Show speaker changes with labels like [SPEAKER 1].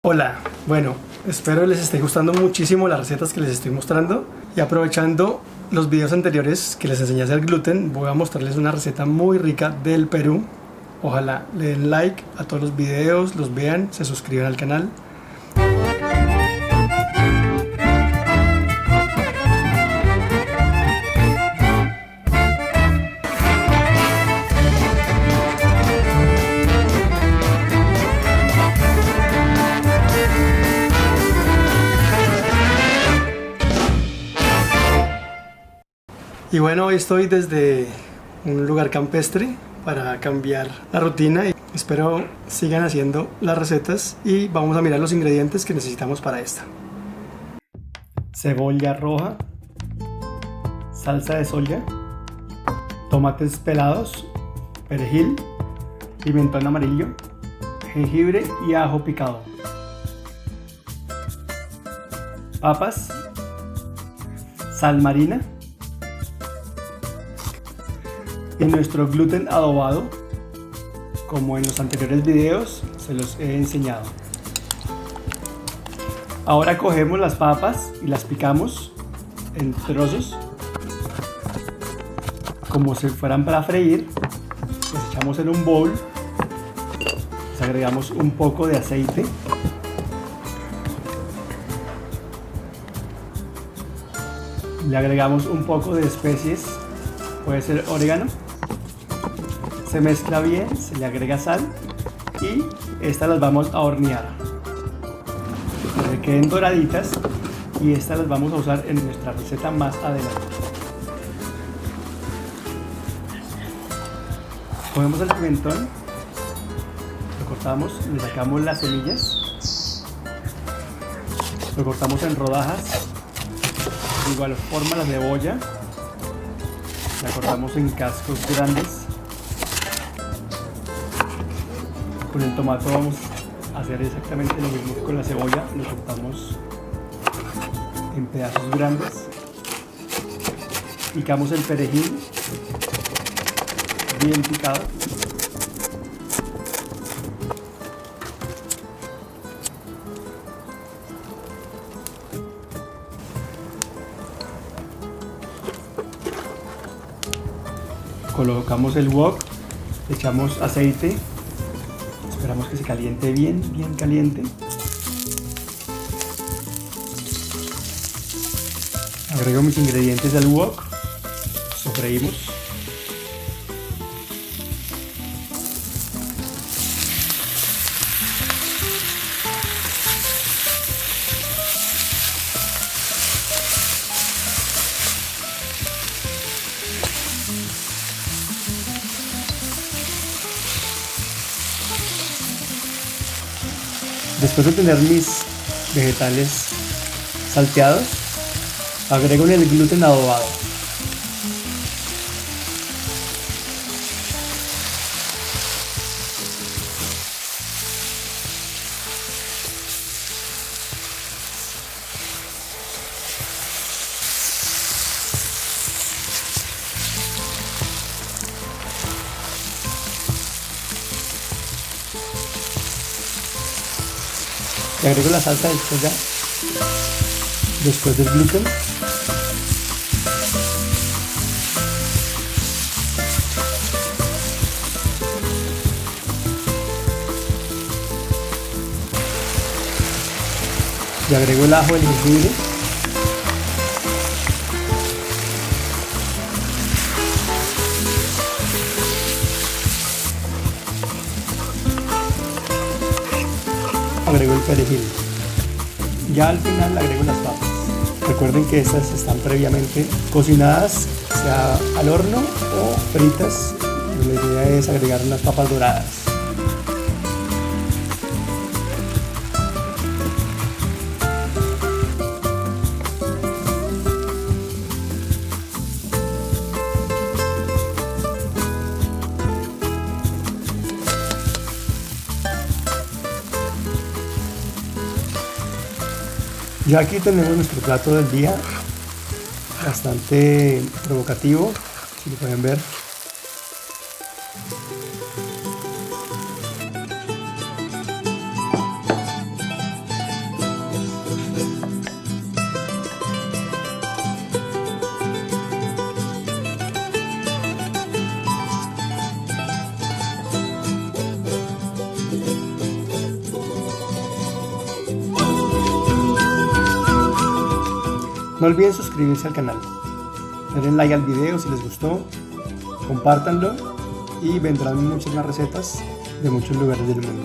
[SPEAKER 1] Hola, bueno, espero les esté gustando muchísimo las recetas que les estoy mostrando y aprovechando los videos anteriores que les enseñé a hacer gluten, voy a mostrarles una receta muy rica del Perú. Ojalá le den like a todos los videos, los vean, se suscriban al canal. Y bueno, hoy estoy desde un lugar campestre para cambiar la rutina y espero sigan haciendo las recetas y vamos a mirar los ingredientes que necesitamos para esta. Cebolla roja, salsa de soya, tomates pelados, perejil, pimentón amarillo, jengibre y ajo picado, papas, sal marina y nuestro gluten adobado, como en los anteriores videos se los he enseñado. Ahora cogemos las papas y las picamos en trozos como si fueran para freír. Las echamos en un bowl, les agregamos un poco de aceite, le agregamos un poco de especies, puede ser orégano. Se mezcla bien, se le agrega sal y estas las vamos a hornear para que queden doraditas y estas las vamos a usar en nuestra receta más adelante. Cogemos el pimentón, lo cortamos, le sacamos las semillas, lo cortamos en rodajas. De igual forma la cebolla la cortamos en cascos grandes. Con el tomate vamos a hacer exactamente lo mismo que con la cebolla, lo cortamos en pedazos grandes. Picamos el perejil bien picado. Colocamos el wok, echamos aceite. Esperamos que se caliente bien caliente. Agrego mis ingredientes al wok, sofreímos. Después de tener mis vegetales salteados, agrego el gluten adobado. Le agrego la salsa de soya después del gluten. Le agrego el ajo, el jengibre. Agrego el perejil. Ya al final le agrego las papas. Recuerden que estas están previamente cocinadas, sea al horno o fritas. La idea es agregar unas papas doradas. Ya aquí tenemos nuestro plato del día, bastante provocativo, si lo pueden ver. No olviden suscribirse al canal, denle like al video si les gustó, compártanlo y vendrán muchas más recetas de muchos lugares del mundo.